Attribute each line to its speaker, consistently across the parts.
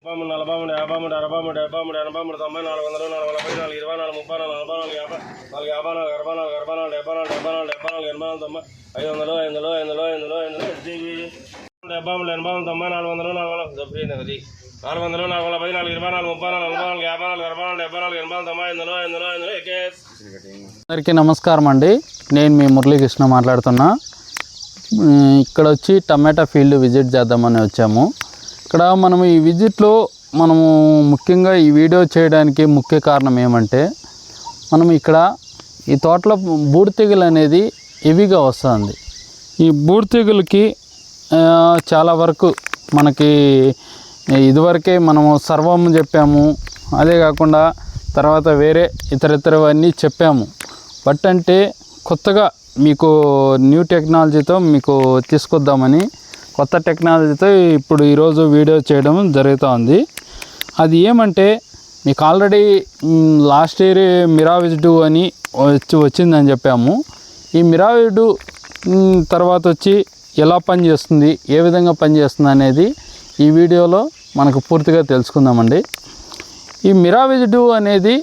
Speaker 1: 53, 54, 53, 53, 54, 80, 90, 400, 440, 44, 24, 30, 40, 50, 44, 44, 44,
Speaker 2: అందరికీ నమస్కారం అండి. నేను మీ మురళీకృష్ణ మాట్లాడుతున్నా. ఇక్కడ వచ్చి టమాటా ఫీల్డ్ విజిట్ చేద్దామని వచ్చాము. ఇక్కడ మనము ఈ విజిట్లో ముఖ్యంగా ఈ వీడియో చేయడానికి ముఖ్య కారణం ఏమంటే, మనం ఇక్కడ ఈ తోటలో బూడిదెగులు అనేది హెవీగా వస్తుంది. ఈ బూడిదెగులకి చాలా వరకు మనకి ఇదివరకే మనము సర్వం చెప్పాము, అదే కాకుండా తర్వాత వేరే ఇతరవన్నీ చెప్పాము. బట్ అంటే కొత్తగా మీకు న్యూ టెక్నాలజీతో మీకు తీసుకొద్దామని కొత్త టెక్నాలజీతో ఇప్పుడు ఈరోజు వీడియో చేయడం జరుగుతూ. అది ఏమంటే, మీకు ఆల్రెడీ లాస్ట్ ఇయర్ మిరావిజ్-2 అని వచ్చిందని చెప్పాము. ఈ మిరావిజ్-2 తర్వాత వచ్చి ఎలా పనిచేస్తుంది, ఏ విధంగా పనిచేస్తుంది అనేది ఈ వీడియోలో మనకు పూర్తిగా తెలుసుకుందామండి. ఈ మిరావిజ్-2 అనేది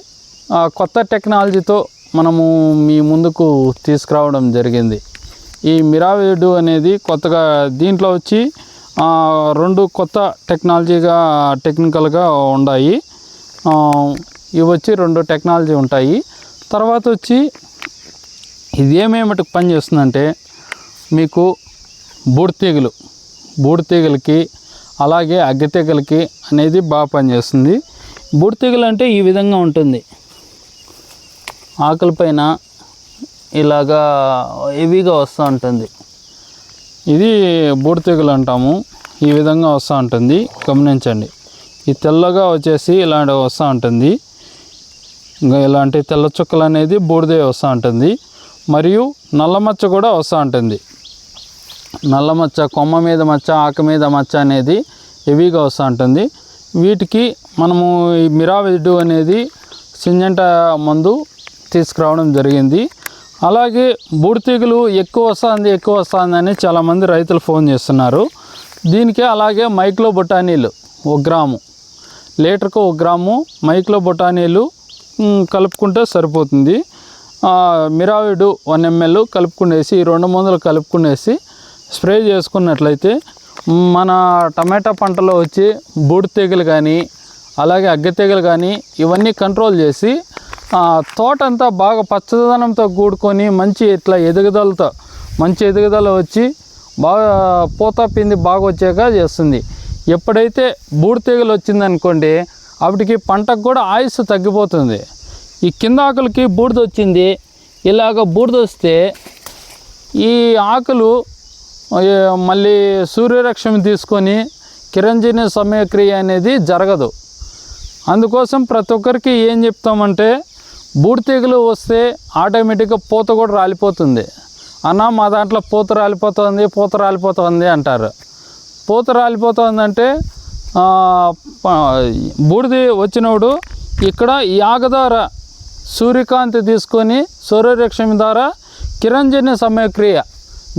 Speaker 2: కొత్త టెక్నాలజీతో మనము మీ ముందుకు తీసుకురావడం జరిగింది. ఈ మిరావిజ్-2 అనేది కొత్తగా దీంట్లో వచ్చి 2 కొత్త టెక్నికల్గా ఉన్నాయి. ఇవి వచ్చి 2 టెక్నాలజీ ఉంటాయి. తర్వాత వచ్చి ఇది ఏమేమిటికి పనిచేస్తుందంటే, మీకు బూడిదెగులకి అలాగే అగ్గితెగులకి అనేది బాగా పనిచేస్తుంది. బూడిదెగులు అంటే ఈ విధంగా ఉంటుంది, ఆకులపైన ఇలాగా హెవీగా వస్తూ ఉంటుంది. ఇది బూడిదెగులు అంటాము. ఈ విధంగా వస్తూ ఉంటుంది, గమనించండి. ఈ తెల్లగా వచ్చేసి ఇలాంటివి వస్తూ ఉంటుంది. ఇంకా ఇలాంటి తెల్ల చుక్కలు అనేది బూడిదే వస్తూ ఉంటుంది. మరియు నల్ల మచ్చ కూడా వస్తూ ఉంటుంది. నల్ల మచ్చ, కొమ్మ మీద మచ్చ, ఆకు మీద మచ్చ అనేది హెవీగా వస్తూ ఉంటుంది. వీటికి మనము ఈ మిరావిజ్-2 అనేది సింజెంటా మందు తీసుకురావడం జరిగింది. అలాగే బూడిదెగులు ఎక్కువ వస్తుంది అని చాలామంది రైతులు ఫోన్ చేస్తున్నారు. దీనికి అలాగే మైక్లోబొటానీలు 1 గ్రాము, లీటర్కు 1 గ్రాము మైక్లోబొటానీలు కలుపుకుంటే సరిపోతుంది. మిరావిడ్ 1 ml కలుపుకునేసి, ఈ 2 మందులు కలుపుకునేసి స్ప్రే చేసుకున్నట్లయితే మన టమాటా పంటలో వచ్చి బూడిదెగులు కానీ అలాగే అగ్గితెగులు కానీ ఇవన్నీ కంట్రోల్ చేసి తోట అంతా బాగా పచ్చదనంతో కూడుకొని మంచి ఎదుగుదల వచ్చి బాగా పూత పిండి బాగా వచ్చాక చేస్తుంది. ఎప్పుడైతే బూడిదెగులు వచ్చిందనుకోండి, అప్పటికి పంటకు కూడా ఆయుస్సు తగ్గిపోతుంది. ఈ కింద ఆకులకి బూడిద వచ్చింది, ఇలాగ బూడిద వస్తే ఈ ఆకులు మళ్ళీ సూర్యరశ్మి తీసుకొని కిరణజన్య సమయక్రియ అనేది జరగదు. అందుకోసం ప్రతి ఒక్కరికి ఏం చెప్తామంటే, బూడిదెగులు వస్తే ఆటోమేటిక్గా పూత కూడా రాలిపోతుంది. అన్న మా దాంట్లో పూత రాలిపోతుంది అంటారు. పూత రాలిపోతుందంటే బూడిద వచ్చినప్పుడు ఇక్కడ ఈ ఆకు ద్వారా సూర్యకాంతి తీసుకొని సూర్యరశ్మి ద్వారా కిరణజన్య సమయక్రియ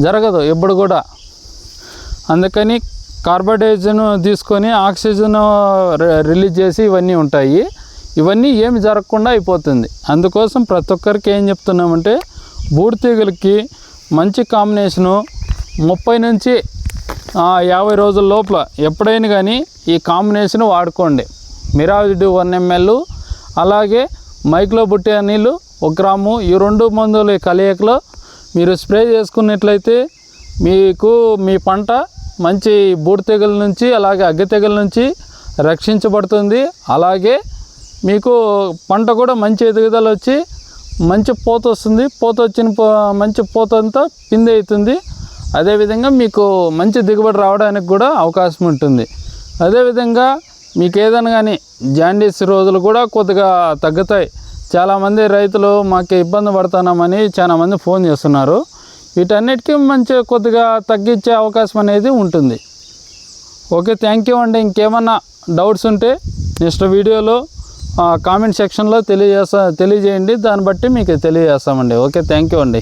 Speaker 2: జరగదు ఎప్పుడు కూడా. అందుకని కార్బోడైజన్ తీసుకొని ఆక్సిజన్ రిలీజ్ చేసి ఇవన్నీ ఉంటాయి. ఇవన్నీ ఏమి జరగకుండా అయిపోతుంది. అందుకోసం ప్రతి ఒక్కరికి ఏం చెప్తున్నామంటే, బూడిదెగులకి మంచి కాంబినేషను 30 నుంచి 50 రోజుల లోపల ఎప్పుడైనా కానీ ఈ కాంబినేషన్ వాడుకోండి. మిరావిజ్-2 1 ml అలాగే మైక్లోబొటానీలు 1 గ్రాము, ఈ 2 మందుల కలయికలో మీరు స్ప్రే చేసుకున్నట్లయితే మీకు మీ పంట మంచి బూడిదెగుల నుంచి అలాగే అగ్గితెగుల నుంచి రక్షించబడుతుంది. అలాగే మీకు పంట కూడా మంచి ఎదుగుదల వచ్చి మంచి పూత వస్తుంది. మంచి పూత అంతా పిండి అవుతుంది. అదేవిధంగా మీకు మంచి దిగుబడి రావడానికి కూడా అవకాశం ఉంటుంది. అదేవిధంగా మీకు ఏదైనా కానీ జాండీస్ రోజులు కూడా కొద్దిగా తగ్గుతాయి. చాలామంది రైతులు మాకు ఇబ్బంది పడుతున్నామని చాలామంది ఫోన్ చేస్తున్నారు. వీటన్నిటికీ మంచి కొద్దిగా తగ్గించే అవకాశం అనేది ఉంటుంది. ఓకే, థ్యాంక్ యూ అండి. ఇంకేమన్నా డౌట్స్ ఉంటే నెక్స్ట్ వీడియోలో కామెంట్ సెక్షన్లో తెలియజేయండి. దాన్ని బట్టి మీకు తెలియజేస్తామండి. ఓకే, థ్యాంక్ యూ అండి.